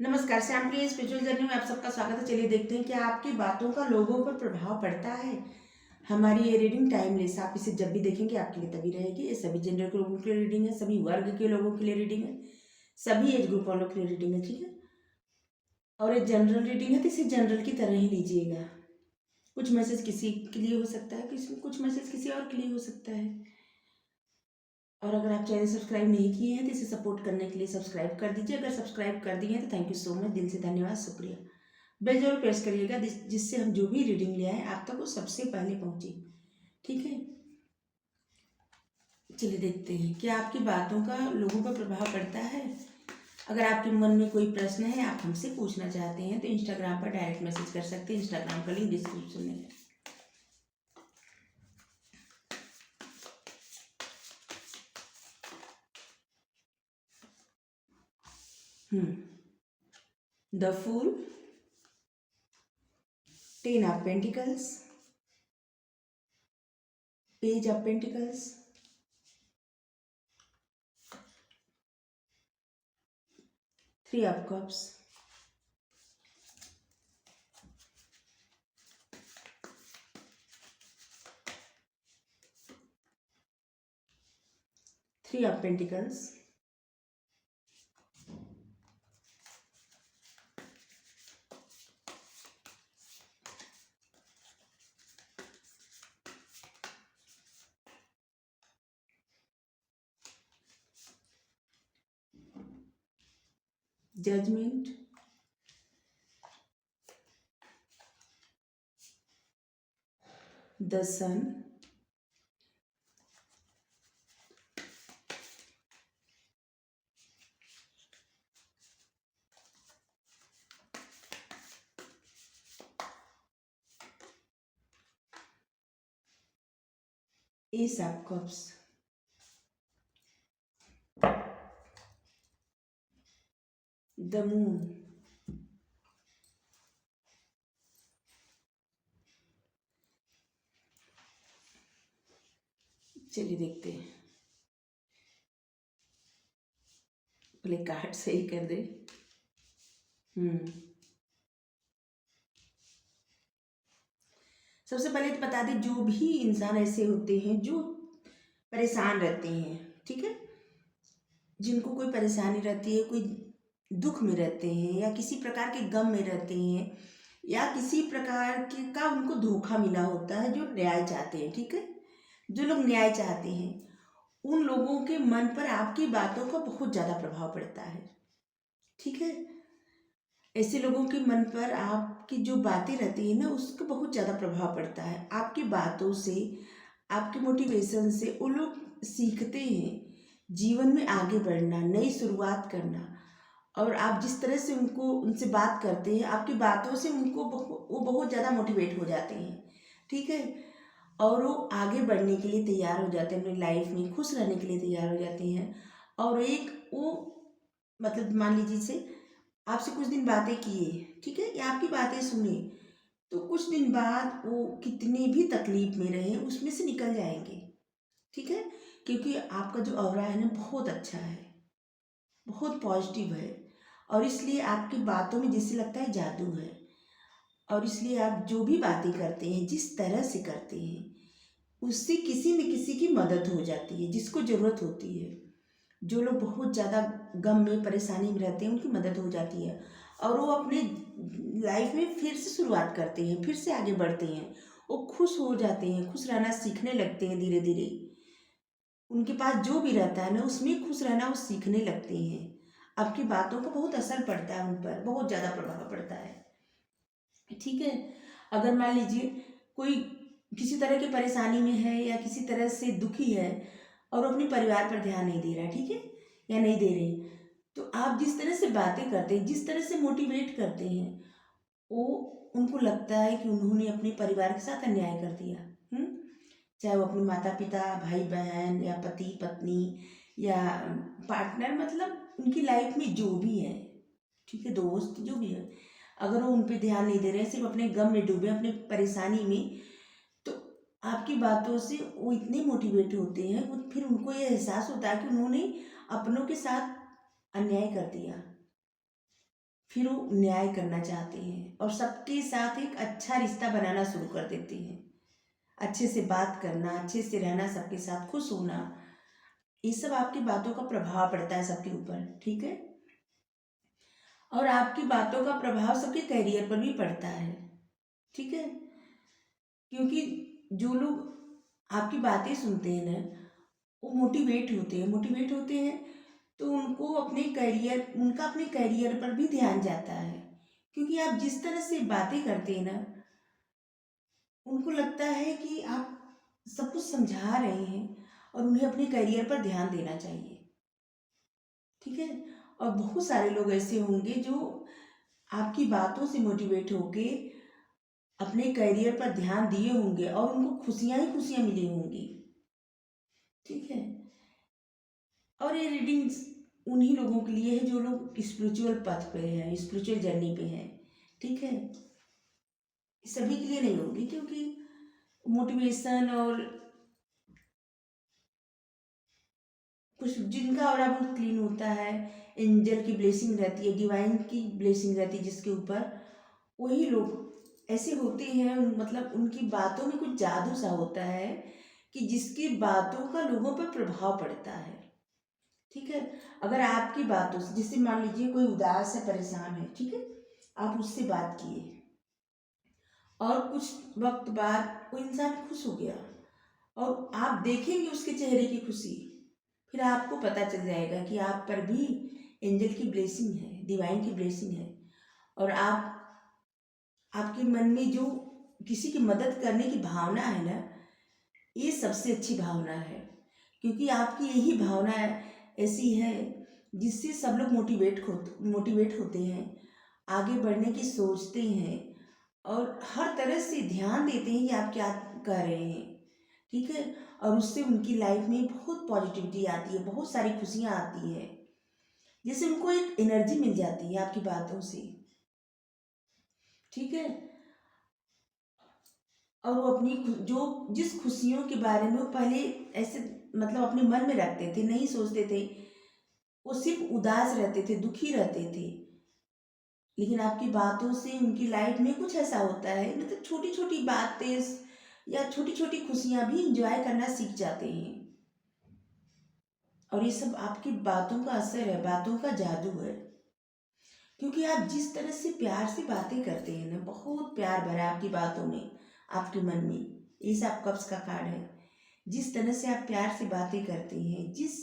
नमस्कार, श्याम की spiritual journey में आप सबका स्वागत है। चलिए देखते हैं कि आपकी बातों का लोगों पर प्रभाव पड़ता है। हमारी ये रीडिंग टाइमलेस, आप इसे जब भी देखेंगे आपके लिए तभी रहेगी। ये सभी जेंडर के लोगों के लिए रीडिंग है, सभी वर्ग के लोगों के लिए रीडिंग है, सभी एज ग्रुप वालों के लिए रीडिंग है, ठीक है। और ये जनरल रीडिंग है तो इसे जनरल की तरह ही लीजिएगा। कुछ मैसेज किसी के लिए हो सकता है, कुछ मैसेज किसी और के लिए हो सकता है। और अगर आप चैनल सब्सक्राइब नहीं किए हैं तो इसे सपोर्ट करने के लिए सब्सक्राइब कर दीजिए। अगर सब्सक्राइब कर दिए हैं तो थैंक यू सो मच, दिल से धन्यवाद, शुक्रिया। बेल जरूर प्रेस करिएगा जिससे हम जो भी रीडिंग ले आए आप तक वो सबसे पहले पहुंचे, ठीक है। चलिए देखते हैं क्या आपकी बातों का लोगों पर प्रभाव पड़ता है। अगर आपके मन में कोई प्रश्न है, आप हमसे पूछना चाहते हैं तो इंस्टाग्राम पर डायरेक्ट मैसेज कर सकते हैं। इंस्टाग्राम का लिंक डिस्क्रिप्शन में है। The fool, 10 of pentacles, page of pentacles, 3 of cups, 3 of pentacles, judgement, the sun, ace of cups, the moon, चलिए देखते हैं। पहले कार्ड सही कर दे। सबसे पहले तो बता दें, जो भी इंसान ऐसे होते हैं जो परेशान रहते हैं, ठीक है, जिनको कोई परेशानी रहती है, कोई दुख में रहते हैं या किसी प्रकार के गम में रहते हैं या किसी प्रकार के का उनको धोखा मिला होता है, जो न्याय चाहते हैं, ठीक है, जो लोग न्याय चाहते हैं, उन लोगों के मन पर आपकी बातों का बहुत ज़्यादा प्रभाव पड़ता है, ठीक है। ऐसे लोगों के मन पर आपकी जो बातें रहती है ना, उसका बहुत ज़्यादा प्रभाव पड़ता है। आपकी बातों से, आपके मोटिवेशन से वो लोग सीखते हैं जीवन में आगे बढ़ना, नई शुरुआत करना। और आप जिस तरह से उनसे बात करते हैं, आपकी बातों से वो बहुत ज़्यादा मोटिवेट हो जाते हैं, ठीक है। और वो आगे बढ़ने के लिए तैयार हो जाते हैं, अपनी लाइफ में खुश रहने के लिए तैयार हो जाते हैं। और एक वो, मतलब मान लीजिए से आपसे कुछ दिन बातें किए, ठीक है, या आपकी बातें सुने, तो कुछ दिन बाद वो कितनी भी तकलीफ में रहे उसमें से निकल जाएंगे, ठीक है। क्योंकि आपका जो ऑरा है ना बहुत अच्छा है, बहुत पॉजिटिव है। और इसलिए आपकी बातों में जैसे लगता है जादू है। और इसलिए आप जो भी बातें करते हैं, जिस तरह से करते हैं, उससे किसी न किसी की मदद हो जाती है जिसको ज़रूरत होती है। जो लोग बहुत ज़्यादा गम में, परेशानी में रहते हैं, उनकी मदद हो जाती है और वो अपने लाइफ में फिर से शुरुआत करते हैं, फिर से आगे बढ़ते हैं। वो खुश हो जाते हैं, खुश रहना सीखने लगते हैं धीरे धीरे। उनके पास जो भी रहता है ना, उसमें खुश रहना वो सीखने लगते हैं। आपकी बातों का बहुत असर पड़ता है, उन पर बहुत ज़्यादा प्रभाव पड़ता है, ठीक है। अगर मान लीजिए कोई किसी तरह की परेशानी में है या किसी तरह से दुखी है और वो अपने परिवार पर ध्यान नहीं दे रहा, ठीक है, या नहीं दे रहे, तो आप जिस तरह से बातें करते हैं, जिस तरह से मोटिवेट करते हैं, वो उनको लगता है कि उन्होंने अपने परिवार के साथ अन्याय कर दिया। हम्म चाहे वो अपने माता पिता, भाई बहन या पति पत्नी या पार्टनर, मतलब उनकी लाइफ में जो भी है, ठीक है, दोस्त जो भी है, अगर वो उन पे ध्यान नहीं दे रहे हैं, सिर्फ अपने गम में डूबे, अपने परेशानी में, तो आपकी बातों से वो इतने मोटिवेट होते हैं, वो फिर उनको ये एहसास होता है कि उन्होंने अपनों के साथ अन्याय कर दिया। फिर वो न्याय करना चाहते हैं और सबके साथ एक अच्छा रिश्ता बनाना शुरू कर देते हैं। अच्छे से बात करना, अच्छे से रहना, सबके साथ खुश होना, ये सब आपकी बातों का प्रभाव पड़ता है सबके ऊपर, ठीक है। और आपकी बातों का प्रभाव सबके करियर पर भी पड़ता है, ठीक है। क्योंकि जो लोग आपकी बातें सुनते हैं ना, वो मोटिवेट होते हैं, तो उनका अपने करियर पर भी ध्यान जाता है। क्योंकि आप जिस तरह से बातें करते हैं ना, उनको लगता है कि आप सब कुछ समझा रहे हैं और उन्हें अपने करियर पर ध्यान देना चाहिए, ठीक है। और बहुत सारे लोग ऐसे होंगे जो आपकी बातों से मोटिवेट होके अपने करियर पर ध्यान दिए होंगे और उनको खुशियां ही खुशियां मिली होंगी, ठीक है। और ये रीडिंग्स उन्हीं लोगों के लिए है जो लोग स्पिरिचुअल पथ पे हैं, स्पिरिचुअल जर्नी पे हैं, ठीक है। सभी के लिए नहीं होगी, क्योंकि मोटिवेशन और कुछ जिनका ऑरा बहुत क्लीन होता है, एंजल की ब्लेसिंग रहती है, डिवाइन की ब्लेसिंग रहती है जिसके ऊपर, वही लोग ऐसे होते हैं। मतलब उनकी बातों में कुछ जादू सा होता है कि जिसकी बातों का लोगों पर प्रभाव पड़ता है, ठीक है। अगर आपकी बातों से, जिससे मान लीजिए कोई उदास है, परेशान है, ठीक है, आप उससे बात किए और कुछ वक्त बाद वो इंसान खुश हो गया और आप देखेंगे उसके चेहरे की खुशी, फिर आपको पता चल जाएगा कि आप पर भी एंजल की ब्लेसिंग है, डिवाइन की ब्लेसिंग है। और आपके मन में जो किसी की मदद करने की भावना है ना, ये सबसे अच्छी भावना है। क्योंकि आपकी यही भावना ऐसी है जिससे सब लोग मोटिवेट होते हैं, आगे बढ़ने की सोचते हैं और हर तरह से ध्यान देते हैं कि आप क्या कर रहे हैं, ठीक है। और उससे उनकी लाइफ में बहुत पॉजिटिविटी आती है, बहुत सारी खुशियाँ आती है, जैसे उनको एक एनर्जी मिल जाती है आपकी बातों से, ठीक है। और वो जिस खुशियों के बारे में वो पहले ऐसे मतलब अपने मन में रखते थे, नहीं सोचते थे, वो सिर्फ उदास रहते थे, दुखी रहते थे, लेकिन आपकी बातों से उनकी लाइफ में कुछ ऐसा होता है, मतलब छोटी छोटी बातें या छोटी छोटी खुशियां भी इंजॉय करना सीख जाते हैं। और ये सब आपकी बातों का असर है, बातों का जादू है। क्योंकि आप जिस तरह से प्यार से बातें करते हैं ना, बहुत प्यार भरा आपकी बातों में, आपके मन में, ये सब कब्ज का कार्ड है। जिस तरह से आप प्यार से बातें करते हैं, जिस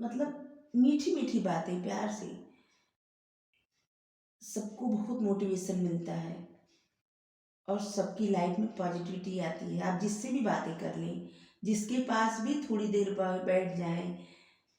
मतलब मीठी मीठी बातें प्यार से, सबको बहुत मोटिवेशन मिलता है और सबकी लाइफ में पॉजिटिविटी आती है। आप जिससे भी बातें कर लें, जिसके पास भी थोड़ी देर बैठ जाएं,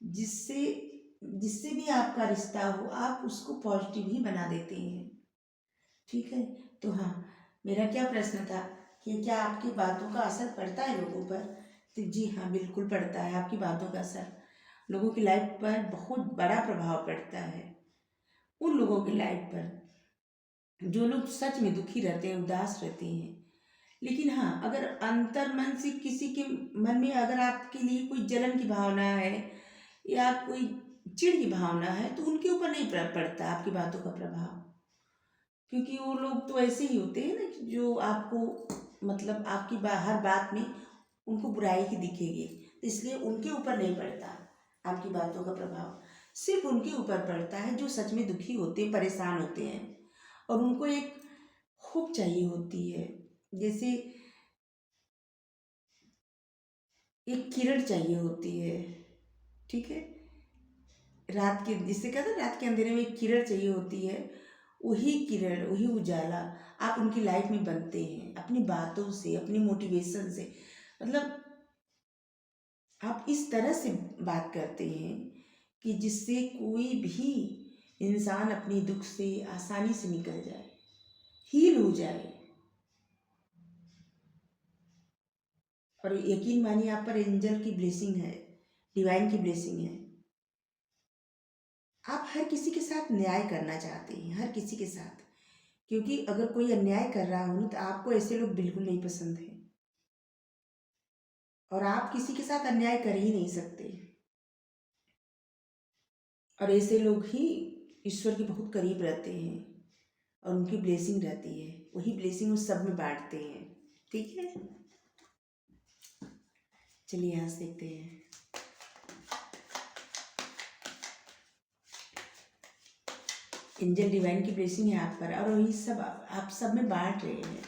जिससे जिससे भी आपका रिश्ता हो, आप उसको पॉजिटिव ही बना देते हैं, ठीक है। तो हाँ, मेरा क्या प्रश्न था कि क्या आपकी बातों का असर पड़ता है लोगों पर? तो जी हाँ, बिल्कुल पड़ता है। आपकी बातों का असर लोगों की लाइफ पर बहुत बड़ा प्रभाव पड़ता है। उन लोगों की लाइफ पर जो लोग सच में दुखी रहते हैं, उदास रहते हैं। लेकिन हाँ, अगर अंतर मन से किसी के मन में अगर आपके लिए कोई जलन की भावना है या कोई चिढ़ की भावना है, तो उनके ऊपर नहीं पड़ता आपकी बातों का प्रभाव। क्योंकि वो लोग तो ऐसे ही होते हैं ना कि जो आपको मतलब आपकी हर बात में उनको बुराई ही दिखेगी, तो इसलिए उनके ऊपर नहीं पड़ता आपकी बातों का प्रभाव। सिर्फ उनके ऊपर पड़ता है जो सच में दुखी होते हैं, परेशान होते हैं और उनको एक होप चाहिए होती है, जैसे एक किरण चाहिए होती है, ठीक है। रात के, जिससे कहते हैं रात के अंधेरे में एक किरण चाहिए होती है, वही किरण, वही उजाला आप उनकी लाइफ में बनते हैं अपनी बातों से, अपनी मोटिवेशन से। मतलब आप इस तरह से बात करते हैं कि जिससे कोई भी इंसान अपनी दुख से आसानी से निकल जाए, हील हो जाए। और यकीन मानिए, आप पर एंजल की ब्लेसिंग है, डिवाइन की ब्लेसिंग है। आप हर किसी के साथ न्याय करना चाहते हैं, हर किसी के साथ। क्योंकि अगर कोई अन्याय कर रहा हो तो आपको ऐसे लोग बिल्कुल नहीं पसंद है और आप किसी के साथ अन्याय कर ही नहीं सकते। और ऐसे लोग ही ईश्वर के बहुत करीब रहते हैं और उनकी ब्लेसिंग रहती है, वही ब्लेसिंग वो सब में बांटते हैं। ठीक है, चलिए यहाँ से देखते हैं। एंजल डिवाइन की ब्लेसिंग है आप पर और वही सब आप सब में बांट रहे हैं।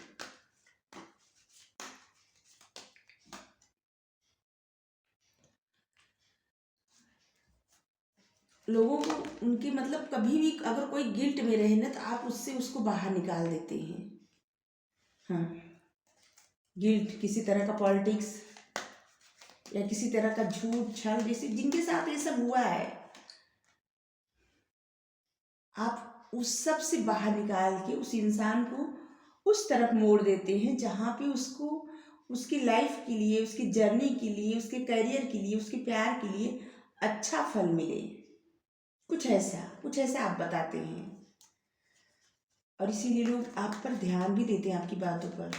लोगों को उनकी मतलब कभी भी अगर कोई गिल्ट में रहे ना तो आप उससे उसको बाहर निकाल देते हैं। हाँ, गिल्ट, किसी तरह का पॉलिटिक्स या किसी तरह का झूठ छल, जैसे जिनके साथ ये सब हुआ है, आप उस सब से बाहर निकाल के उस इंसान को उस तरफ मोड़ देते हैं जहाँ पे उसको उसकी लाइफ के लिए, उसकी जर्नी के लिए, उसके करियर के लिए, उसके प्यार के लिए अच्छा फल मिले। कुछ ऐसा आप बताते हैं और इसीलिए लोग आप पर ध्यान भी देते हैं, आपकी बातों पर,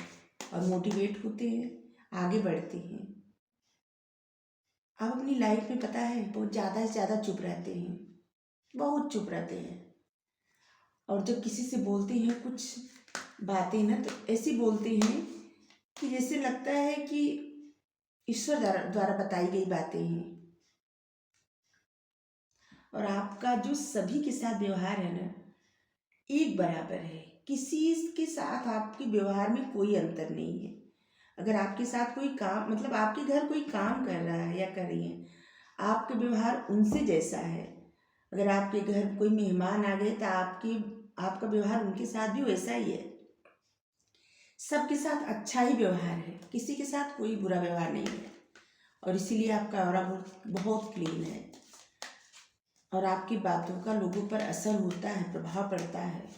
और मोटिवेट होते हैं, आगे बढ़ते हैं। आप अपनी लाइफ में पता है बहुत ज़्यादा से ज़्यादा चुप रहते हैं, बहुत चुप रहते हैं, और जब किसी से बोलते हैं कुछ बातें ना तो ऐसी बोलते हैं कि जैसे लगता है कि ईश्वर द्वारा बताई गई बातें हैं। और आपका जो सभी के साथ व्यवहार है ना एक बराबर है, किसी के साथ आपके व्यवहार में कोई अंतर नहीं है। अगर आपके साथ कोई काम मतलब आपके घर कोई काम कर रहा है या कर रही है, आपका व्यवहार उनसे जैसा है। अगर आपके घर कोई मेहमान आ गए तो आपका व्यवहार उनके साथ भी वैसा ही है। सबके साथ अच्छा ही व्यवहार है, किसी के साथ कोई बुरा व्यवहार नहीं है, और इसीलिए आपका ऑरा बहुत क्लीन है और आपकी बातों का लोगों पर असर होता है, प्रभाव पड़ता है।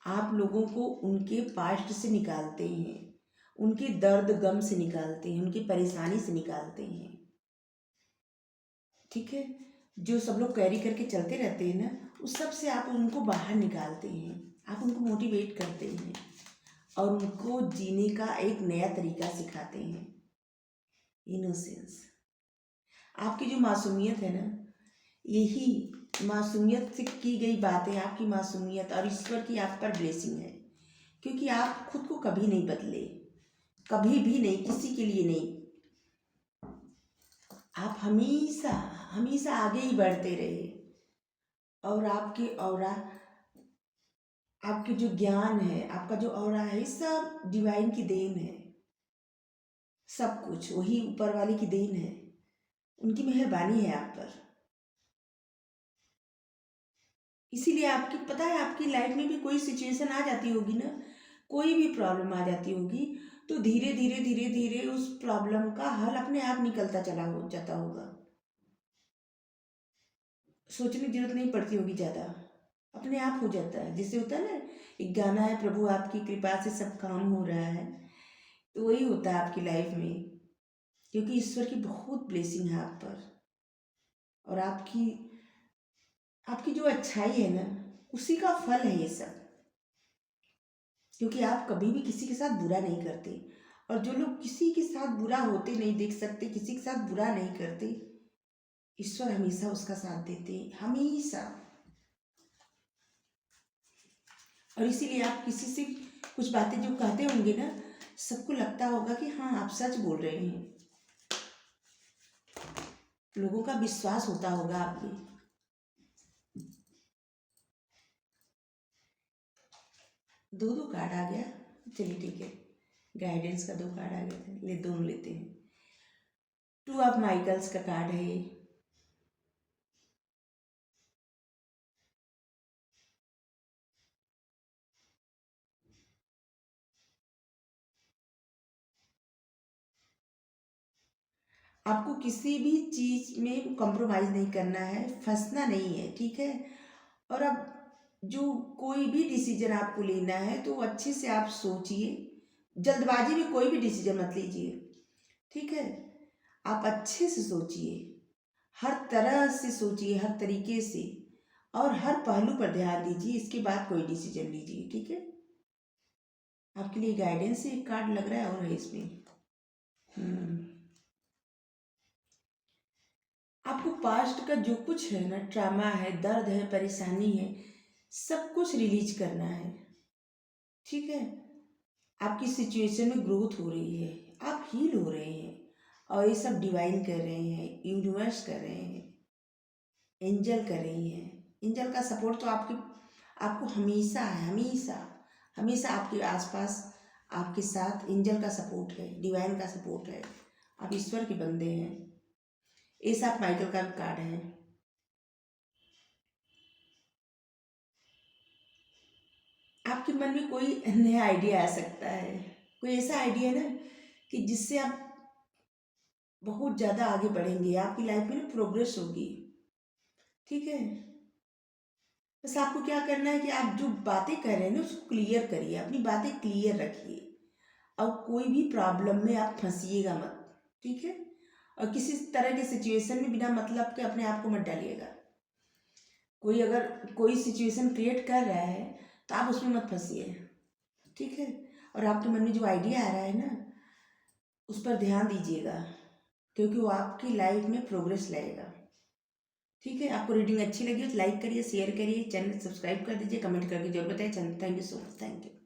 आप लोगों को उनके पास्ट से निकालते हैं, उनके दर्द गम से निकालते हैं, उनकी परेशानी से निकालते हैं। ठीक है, जो सब लोग कैरी करके चलते रहते हैं ना उस सब से आप उनको बाहर निकालते हैं, आप उनको मोटिवेट करते हैं और उनको जीने का एक नया तरीका सिखाते हैं। इनोसेंस, आपकी जो मासूमियत है ना, यही मासूमियत से की गई बातें, आपकी मासूमियत और ईश्वर की आप पर ब्लेसिंग है, क्योंकि आप खुद को कभी नहीं बदले, कभी भी नहीं, किसी के लिए नहीं। आप हमेशा हमेशा आगे ही बढ़ते रहे और आपकी ऑरा, आपके जो ज्ञान है, आपका जो ऑरा है, सब डिवाइन की देन है। सब कुछ वही ऊपर वाले की देन है, उनकी मेहरबानी है आप पर। इसीलिए आपकी पता है आपकी लाइफ में भी कोई सिचुएशन आ जाती होगी ना, कोई भी प्रॉब्लम आ जाती होगी तो धीरे धीरे धीरे धीरे उस प्रॉब्लम का हल अपने आप निकलता चला हो जाता होगा। सोचने की जरूरत नहीं पड़ती होगी ज़्यादा, अपने आप हो जाता है। जैसे होता है ना एक गाना है, प्रभु आपकी कृपा से सब काम हो रहा है, तो वही होता है आपकी लाइफ में, क्योंकि ईश्वर की बहुत ब्लेसिंग है आप पर और आपकी आपकी जो अच्छाई है ना उसी का फल है ये सब, क्योंकि आप कभी भी किसी के साथ बुरा नहीं करते। और जो लोग किसी के साथ बुरा होते नहीं देख सकते, किसी के साथ बुरा नहीं करते, ईश्वर हमेशा उसका साथ देते, हमेशा। और इसीलिए आप किसी से कुछ बातें जो कहते होंगे ना, सबको लगता होगा कि हाँ आप सच बोल रहे हैं, लोगों का विश्वास होता होगा आप पे। दो कार्ड आ गया, चलिए ठीक है, गाइडेंस का 2 कार्ड आ गए थे, दोनों लेते हैं। 2 ऑफ माइकल्स का कार्ड है ये। आपको किसी भी चीज़ में कॉम्प्रोमाइज़ नहीं करना है, फंसना नहीं है, ठीक है। और अब जो कोई भी डिसीजन आपको लेना है तो अच्छे से आप सोचिए, जल्दबाजी में कोई भी डिसीजन मत लीजिए, ठीक है। आप अच्छे से सोचिए, हर तरह से सोचिए, हर तरीके से, और हर पहलू पर ध्यान दीजिए, इसके बाद कोई डिसीजन लीजिए, ठीक है। आपके लिए गाइडेंस से एक कार्ड लग रहा है और है इसमें। आपको पास्ट का जो कुछ है ना, ट्रामा है, दर्द है, परेशानी है, सब कुछ रिलीज करना है। ठीक है, आपकी सिचुएशन में ग्रोथ हो रही है, आप हील हो रहे हैं, और ये सब डिवाइन कर रहे हैं, यूनिवर्स कर रहे हैं, एंजल कर रही हैं। एंजल का सपोर्ट तो आपको हमेशा है, हमेशा हमेशा आपके आसपास, आपके साथ एंजल का सपोर्ट है, डिवाइन का सपोर्ट है। आप ईश्वर के बंदे हैं। एस ऑफ माइकल का भी कार्ड है। आपके मन में कोई नया आइडिया आ सकता है, कोई ऐसा आइडिया ना कि जिससे आप बहुत ज़्यादा आगे बढ़ेंगे, आपकी लाइफ में ना प्रोग्रेस होगी। ठीक है, बस आपको क्या करना है कि आप जो बातें कर रहे हैं ना उसको क्लियर करिए, अपनी बातें क्लियर रखिए, और कोई भी प्रॉब्लम में आप फंसिएगा मत। ठीक है, और किसी तरह के सिचुएशन में बिना मतलब के अपने आप को मत डालिएगा। कोई अगर कोई सिचुएशन क्रिएट कर रहा है तो आप उसमें मत फंसिए। ठीक है, और आपके मन में जो आइडिया आ रहा है ना उस पर ध्यान दीजिएगा, क्योंकि वो आपकी लाइफ में प्रोग्रेस लाएगा। ठीक है, आपको रीडिंग अच्छी लगी हो तो लाइक करिए, शेयर करिए, चैनल सब्सक्राइब कर दीजिए, कमेंट करके जरूर बताइए। Thank you so much, thank you.